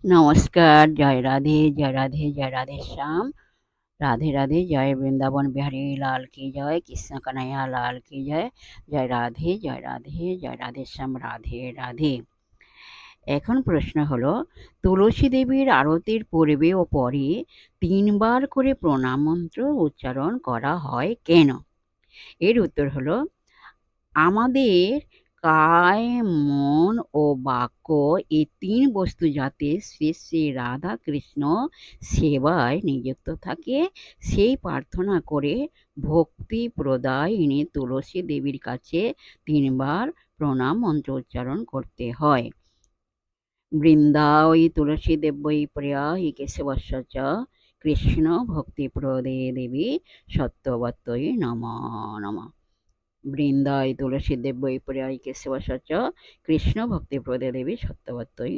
নমস্কার, জয় রাধে, জয় রাধে, জয় রাধে শ্যাম, রাধে রাধে, জয় বৃন্দাবন বিহারী লাল কি জয়, কৃষ্ণ কানাইয়া লাল কি জয়, জয় রাধে, জয় রাধে, জয় রাধে শ্যাম, রাধে রাধে। এখন প্রশ্ন হলো, তুলসী দেবীর আরতির পূর্বে ও পরে ৩ বার করে প্রণাম মন্ত্র উচ্চারণ করা হয় কেন? এর উত্তর হলো, আমাদের কায়, মন ও বাক্য এই ৩ বস্তু যাতে শ্রী শ্রী রাধা কৃষ্ণ সেবায় নিযুক্ত থাকে সেই প্রার্থনা করে ভক্তি প্রদায়িনী তুলসী দেবীর কাছে ৩ বার প্রণাম মন্ত্র উচ্চারণ করতে হয়। বৃন্দাবৈ তুলসী দেব্যৈ প্রিয়া হি কেশবস্য চ কৃষ্ণ ভক্তি প্রদে দেবী সত্যবত্যই নমঃ নমঃ। বৃন্দায় তুলসী দেব্যৈ প্রিয়া হি কেশবস্য চ কৃষ্ণ ভক্তি প্রদে দেবী সত্যবত্যই